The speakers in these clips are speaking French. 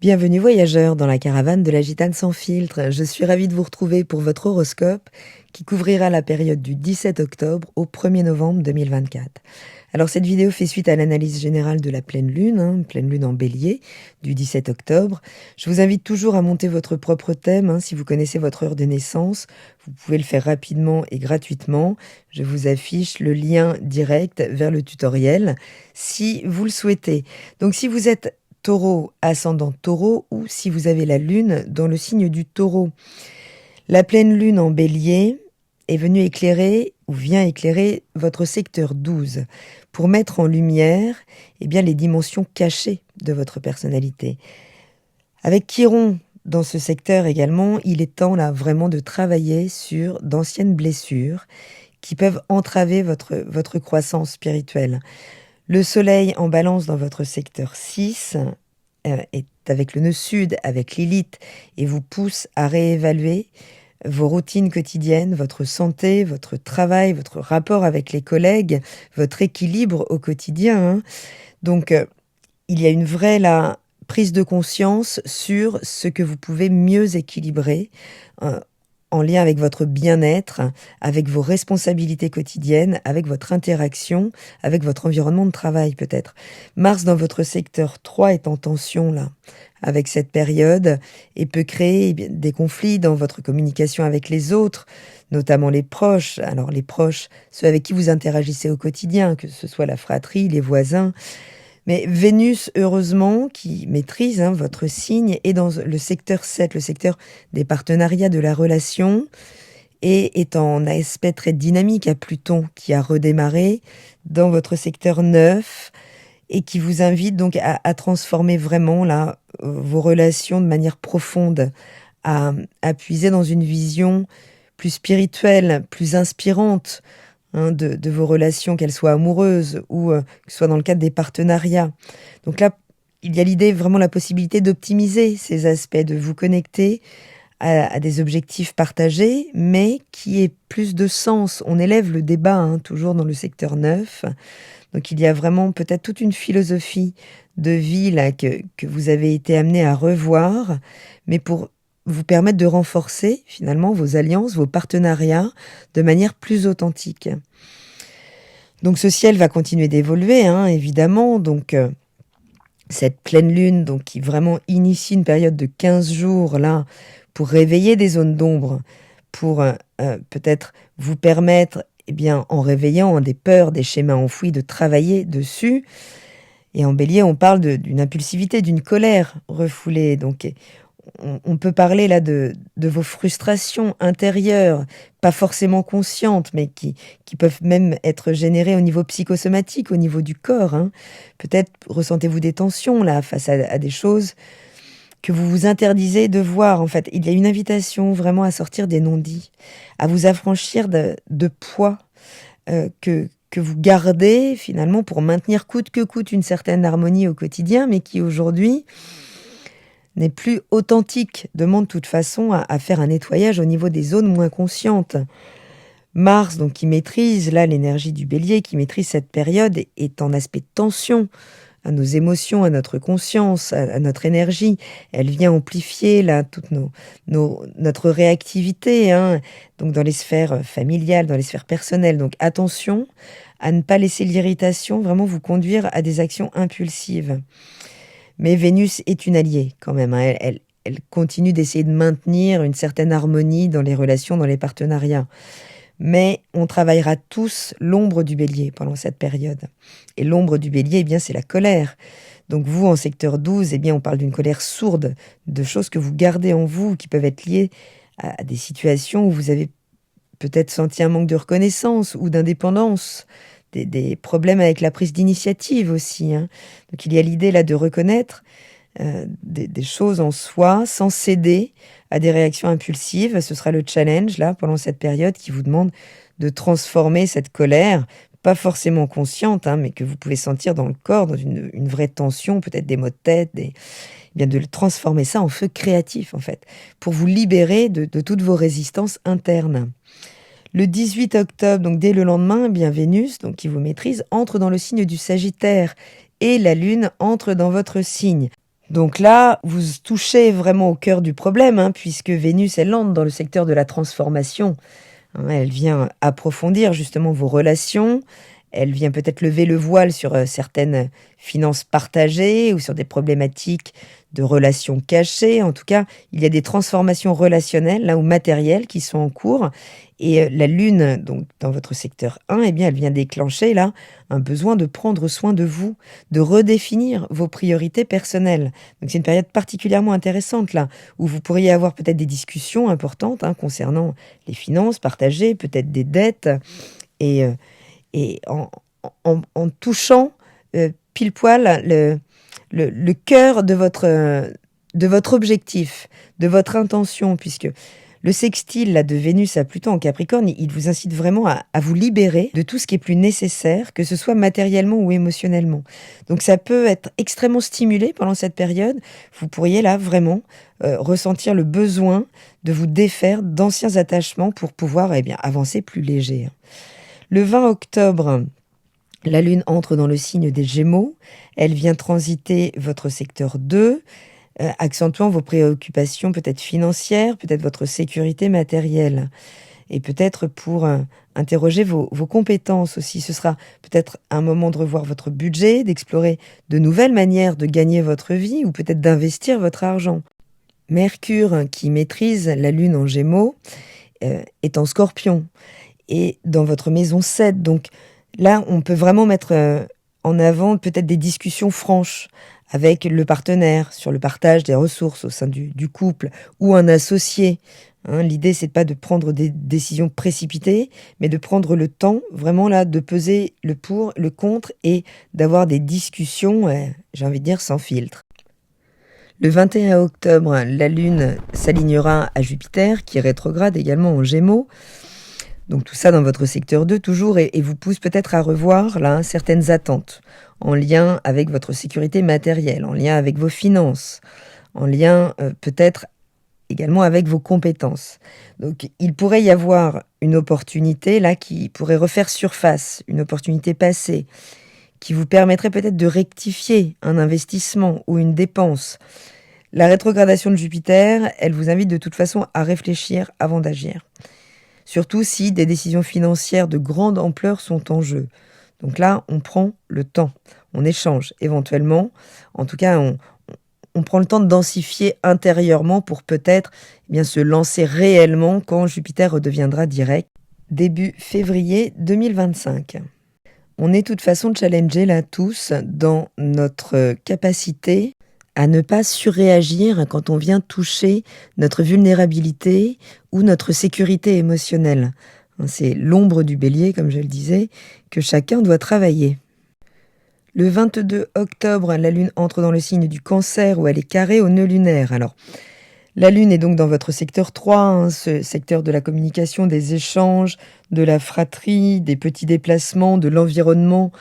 Bienvenue voyageurs dans la caravane de la Gitane sans filtre. Je suis ravie de vous retrouver pour votre horoscope qui couvrira la période du 17 octobre au 1er novembre 2024. Alors cette vidéo fait suite à l'analyse générale de la pleine lune, pleine lune en bélier, du 17 octobre. Je vous invite toujours à monter votre propre thème. Si vous connaissez votre heure de naissance, vous pouvez le faire rapidement et gratuitement. Je vous affiche le lien direct vers le tutoriel si vous le souhaitez. Donc si vous êtes Taureau, ascendant Taureau, ou si vous avez la lune dans le signe du Taureau. La pleine lune en bélier est venue éclairer, ou vient éclairer, votre secteur 12, pour mettre en lumière les dimensions cachées de votre personnalité. Avec Chiron dans ce secteur également, il est temps là vraiment de travailler sur d'anciennes blessures qui peuvent entraver votre croissance spirituelle. Le soleil en balance dans votre secteur 6 est avec le nœud sud, avec Lilith, et vous pousse à réévaluer vos routines quotidiennes, votre santé, votre travail, votre rapport avec les collègues, votre équilibre au quotidien. Donc, il y a une vraie prise de conscience sur ce que vous pouvez mieux équilibrer en lien avec votre bien-être, avec vos responsabilités quotidiennes, avec votre interaction, avec votre environnement de travail peut-être. Mars dans votre secteur 3 est en tension là, avec cette période, et peut créer des conflits dans votre communication avec les autres, notamment les proches. Alors les proches, ceux avec qui vous interagissez au quotidien, que ce soit la fratrie, les voisins. Mais Vénus, heureusement, qui maîtrise votre signe, est dans le secteur 7, le secteur des partenariats, de la relation, et est en aspect très dynamique à Pluton, qui a redémarré dans votre secteur 9, et qui vous invite donc à transformer vraiment vos relations de manière profonde, à puiser dans une vision plus spirituelle, plus inspirante, de vos relations, qu'elles soient amoureuses ou que ce soit dans le cadre des partenariats. Donc là, il y a l'idée, vraiment la possibilité d'optimiser ces aspects, de vous connecter à des objectifs partagés, mais qui aient plus de sens. On élève le débat, toujours dans le secteur 9. Donc il y a vraiment peut-être toute une philosophie de vie là, que vous avez été amené à revoir, mais pour vous permettre de renforcer finalement vos alliances, vos partenariats de manière plus authentique. Donc ce ciel va continuer d'évoluer, évidemment. Donc cette pleine lune qui vraiment initie une période de 15 jours là, pour réveiller des zones d'ombre, pour peut-être vous permettre, en réveillant des peurs, des schémas enfouis, de travailler dessus. Et en bélier, on parle d'une impulsivité, d'une colère refoulée. Donc on peut parler là de vos frustrations intérieures, pas forcément conscientes, mais qui peuvent même être générées au niveau psychosomatique, au niveau du corps. Peut-être ressentez-vous des tensions là face à des choses que vous vous interdisez de voir. En fait, il y a une invitation vraiment à sortir des non-dits, à vous affranchir de poids que vous gardez finalement pour maintenir coûte que coûte une certaine harmonie au quotidien, mais qui aujourd'hui n'est plus authentique, demande de toute façon à faire un nettoyage au niveau des zones moins conscientes. Mars, donc qui maîtrise là l'énergie du bélier, qui maîtrise cette période, est en aspect de tension à nos émotions, à notre conscience, à notre énergie. Elle vient amplifier là toute notre réactivité, donc dans les sphères familiales, dans les sphères personnelles. Donc attention à ne pas laisser l'irritation vraiment vous conduire à des actions impulsives. Mais Vénus est une alliée quand même. Elle continue d'essayer de maintenir une certaine harmonie dans les relations, dans les partenariats. Mais on travaillera tous l'ombre du bélier pendant cette période. Et l'ombre du bélier, c'est la colère. Donc vous, en secteur 12, on parle d'une colère sourde, de choses que vous gardez en vous, qui peuvent être liées à des situations où vous avez peut-être senti un manque de reconnaissance ou d'indépendance, des problèmes avec la prise d'initiative aussi. Donc il y a l'idée là de reconnaître des choses en soi sans céder à des réactions impulsives. Ce sera le challenge là pendant cette période qui vous demande de transformer cette colère, pas forcément consciente, mais que vous pouvez sentir dans le corps, dans une vraie tension, peut-être des maux de tête, de transformer ça en feu créatif en fait, pour vous libérer de toutes vos résistances internes. Le 18 octobre, donc dès le lendemain, Vénus, donc qui vous maîtrise, entre dans le signe du Sagittaire et la Lune entre dans votre signe. Donc là, vous touchez vraiment au cœur du problème, hein, puisque Vénus, elle entre dans le secteur de la transformation. Hein, elle vient approfondir justement vos relations. Elle vient peut-être lever le voile sur certaines finances partagées ou sur des problématiques de relations cachées. En tout cas, il y a des transformations relationnelles là, ou matérielles qui sont en cours. Et la Lune, donc dans votre secteur 1, eh bien, elle vient déclencher là un besoin de prendre soin de vous, de redéfinir vos priorités personnelles. Donc c'est une période particulièrement intéressante là, où vous pourriez avoir peut-être des discussions importantes hein, concernant les finances partagées, peut-être des dettes. Et en touchant pile poil le cœur de votre objectif, de votre intention, puisque le sextile là, de Vénus à Pluton en Capricorne, il vous incite vraiment à vous libérer de tout ce qui est plus nécessaire, que ce soit matériellement ou émotionnellement. Donc ça peut être extrêmement stimulé pendant cette période. Vous pourriez là vraiment ressentir le besoin de vous défaire d'anciens attachements pour pouvoir avancer plus léger. Le 20 octobre, la Lune entre dans le signe des Gémeaux. Elle vient transiter votre secteur 2, accentuant vos préoccupations peut-être financières, peut-être votre sécurité matérielle. Et peut-être pour interroger vos compétences aussi. Ce sera peut-être un moment de revoir votre budget, d'explorer de nouvelles manières de gagner votre vie ou peut-être d'investir votre argent. Mercure, qui maîtrise la Lune en Gémeaux, est en Scorpion. Et dans votre maison 7. Donc là, on peut vraiment mettre en avant peut-être des discussions franches avec le partenaire sur le partage des ressources au sein du couple ou un associé. Hein, l'idée, c'est pas de prendre des décisions précipitées, mais de prendre le temps vraiment là de peser le pour, le contre et d'avoir des discussions, j'ai envie de dire, sans filtre. Le 21 octobre, la Lune s'alignera à Jupiter, qui rétrograde également en Gémeaux. Donc tout ça dans votre secteur 2 toujours et vous pousse peut-être à revoir là certaines attentes en lien avec votre sécurité matérielle, en lien avec vos finances, en lien peut-être également avec vos compétences. Donc il pourrait y avoir une opportunité là qui pourrait refaire surface, une opportunité passée qui vous permettrait peut-être de rectifier un investissement ou une dépense. La rétrogradation de Jupiter, elle vous invite de toute façon à réfléchir avant d'agir. Surtout si des décisions financières de grande ampleur sont en jeu. Donc là, on prend le temps, on échange éventuellement. En tout cas, on prend le temps de densifier intérieurement pour peut-être se lancer réellement quand Jupiter redeviendra direct, début février 2025. On est de toute façon challengés là tous dans notre capacité à ne pas surréagir quand on vient toucher notre vulnérabilité ou notre sécurité émotionnelle. C'est l'ombre du bélier, comme je le disais, que chacun doit travailler. Le 22 octobre, la Lune entre dans le signe du Cancer où elle est carrée au nœud lunaire. Alors, la Lune est donc dans votre secteur 3, ce secteur de la communication, des échanges, de la fratrie, des petits déplacements, de l'environnement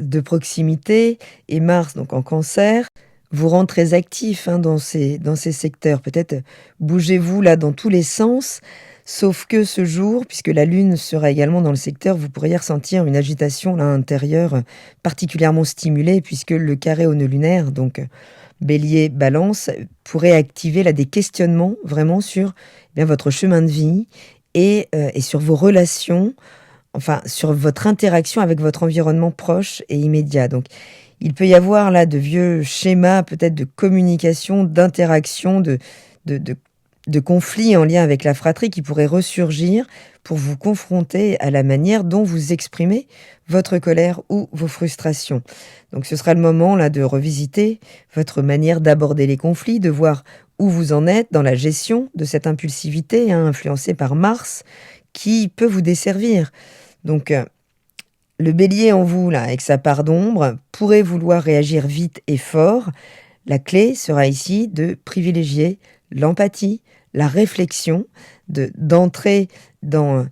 de proximité. Et Mars, donc en Cancer, vous rend très actif dans ces secteurs. Peut-être bougez-vous là dans tous les sens, sauf que ce jour, puisque la Lune sera également dans le secteur, vous pourriez ressentir une agitation là intérieure particulièrement stimulée, puisque le carré au nœud lunaire, donc Bélier, Balance, pourrait activer là des questionnements vraiment sur votre chemin de vie et sur vos relations, enfin sur votre interaction avec votre environnement proche et immédiat. Donc il peut y avoir là de vieux schémas peut-être de communication, d'interaction, de conflits en lien avec la fratrie qui pourraient ressurgir pour vous confronter à la manière dont vous exprimez votre colère ou vos frustrations. Donc ce sera le moment là de revisiter votre manière d'aborder les conflits, de voir où vous en êtes dans la gestion de cette impulsivité influencée par Mars qui peut vous desservir. Donc le bélier en vous, là, avec sa part d'ombre, pourrait vouloir réagir vite et fort. La clé sera ici de privilégier l'empathie, la réflexion, d'entrer dans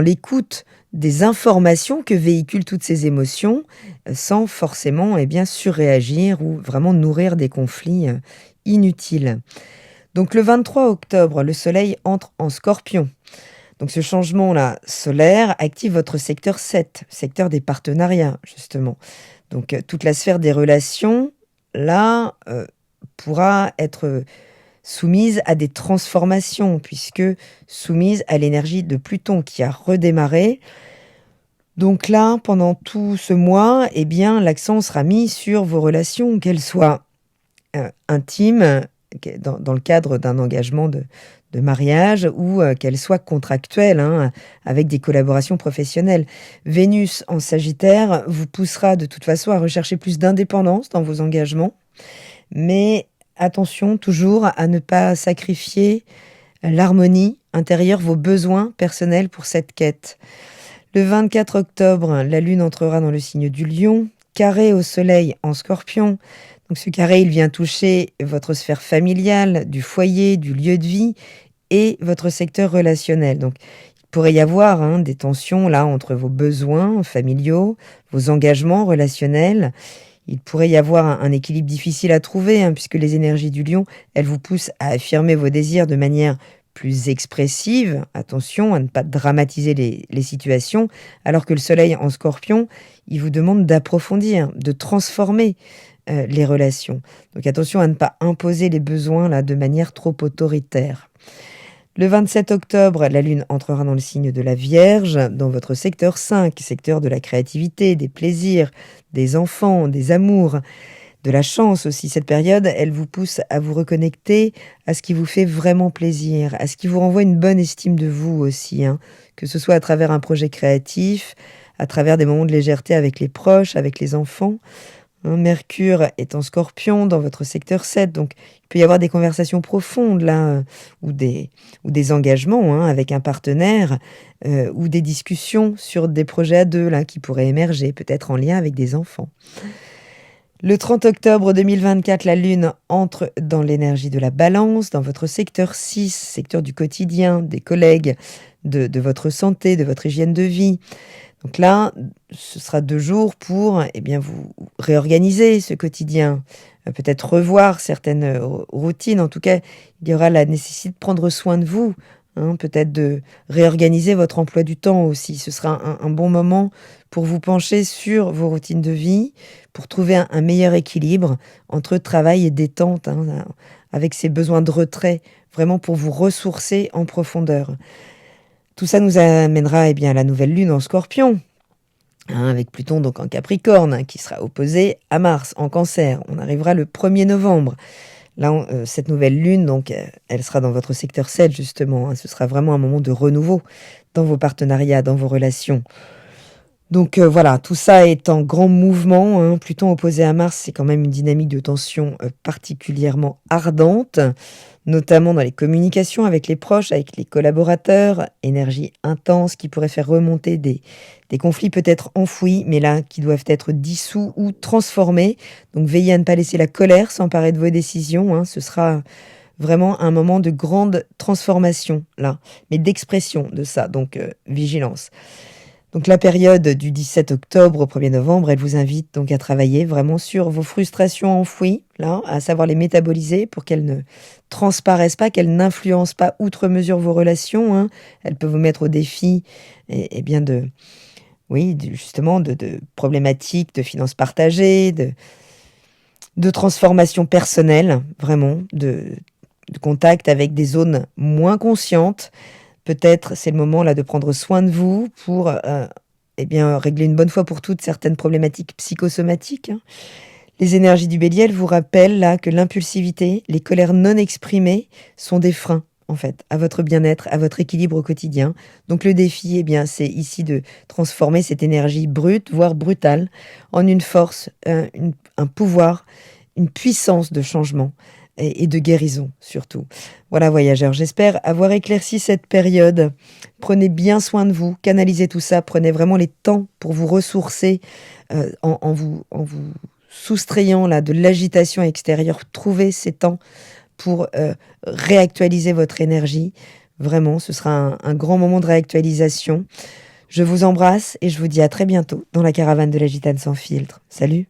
l'écoute des informations que véhiculent toutes ces émotions, sans forcément surréagir ou vraiment nourrir des conflits inutiles. Donc le 23 octobre, le soleil entre en Scorpion. Donc ce changement-là solaire active votre secteur 7, secteur des partenariats, justement. Donc toute la sphère des relations, là, pourra être soumise à des transformations, puisque soumise à l'énergie de Pluton qui a redémarré. Donc là, pendant tout ce mois, eh bien, l'accent sera mis sur vos relations, qu'elles soient intimes, dans le cadre d'un engagement de mariage, ou qu'elles soient contractuelles, hein, avec des collaborations professionnelles. Vénus en Sagittaire vous poussera de toute façon à rechercher plus d'indépendance dans vos engagements, mais attention toujours à ne pas sacrifier l'harmonie intérieure, vos besoins personnels pour cette quête. Le 24 octobre, la Lune entrera dans le signe du Lion, carré au Soleil en Scorpion. Donc ce carré, il vient toucher votre sphère familiale, du foyer, du lieu de vie et votre secteur relationnel. Donc il pourrait y avoir des tensions là entre vos besoins familiaux, vos engagements relationnels. Il pourrait y avoir un équilibre difficile à trouver, puisque les énergies du Lion, elles vous poussent à affirmer vos désirs de manière plus expressive. Attention à ne pas dramatiser les situations, alors que le Soleil en Scorpion, il vous demande d'approfondir, de transformer les relations. Donc attention à ne pas imposer les besoins là de manière trop autoritaire. Le 27 octobre, la Lune entrera dans le signe de la Vierge, dans votre secteur 5, secteur de la créativité, des plaisirs, des enfants, des amours, de la chance aussi. Cette période, elle vous pousse à vous reconnecter à ce qui vous fait vraiment plaisir, à ce qui vous renvoie une bonne estime de vous aussi, que ce soit à travers un projet créatif, à travers des moments de légèreté avec les proches, avec les enfants. Mercure est en Scorpion dans votre secteur 7, donc il peut y avoir des conversations profondes là, ou des engagements avec un partenaire, ou des discussions sur des projets à deux là, qui pourraient émerger, peut-être en lien avec des enfants. Le 30 octobre 2024, la Lune entre dans l'énergie de la Balance, dans votre secteur 6, secteur du quotidien, des collègues, de votre santé, de votre hygiène de vie. Donc là, ce sera 2 jours pour vous réorganiser ce quotidien, peut-être revoir certaines routines. En tout cas, il y aura la nécessité de prendre soin de vous, peut-être de réorganiser votre emploi du temps aussi. Ce sera un bon moment pour vous pencher sur vos routines de vie, pour trouver un meilleur équilibre entre travail et détente, avec ces besoins de retrait, vraiment pour vous ressourcer en profondeur. Tout ça nous amènera à la nouvelle Lune en Scorpion, avec Pluton donc en Capricorne, qui sera opposé à Mars en Cancer. On arrivera le 1er novembre. Là, cette nouvelle Lune, donc, elle sera dans votre secteur 7, justement. Ce sera vraiment un moment de renouveau dans vos partenariats, dans vos relations. Donc voilà, tout ça est en grand mouvement. Pluton opposé à Mars, c'est quand même une dynamique de tension particulièrement ardente, notamment dans les communications avec les proches, avec les collaborateurs, énergie intense qui pourrait faire remonter des conflits peut-être enfouis, mais là, qui doivent être dissous ou transformés. Donc veillez à ne pas laisser la colère s'emparer de vos décisions. Ce sera vraiment un moment de grande transformation, là, mais d'expression de ça, donc vigilance. Donc la période du 17 octobre au 1er novembre, elle vous invite donc à travailler vraiment sur vos frustrations enfouies, là, à savoir les métaboliser pour qu'elles ne transparaissent pas, qu'elles n'influencent pas outre mesure vos relations. Elles peuvent vous mettre au défi de problématiques de finances partagées, de transformation personnelle, vraiment, de contact avec des zones moins conscientes. Peut-être c'est le moment là de prendre soin de vous pour régler une bonne fois pour toutes certaines problématiques psychosomatiques. Les énergies du Bélier, elles vous rappellent là que l'impulsivité, les colères non exprimées sont des freins en fait à votre bien-être, à votre équilibre au quotidien. Donc le défi, c'est ici de transformer cette énergie brute, voire brutale, en une force, un pouvoir, une puissance de changement et de guérison surtout. Voilà voyageurs, j'espère avoir éclairci cette période. Prenez bien soin de vous, canalisez tout ça, prenez vraiment les temps pour vous ressourcer en vous soustrayant là, de l'agitation extérieure. Trouvez ces temps pour réactualiser votre énergie. Vraiment, ce sera un grand moment de réactualisation. Je vous embrasse et je vous dis à très bientôt dans la caravane de la Gitane sans filtre. Salut!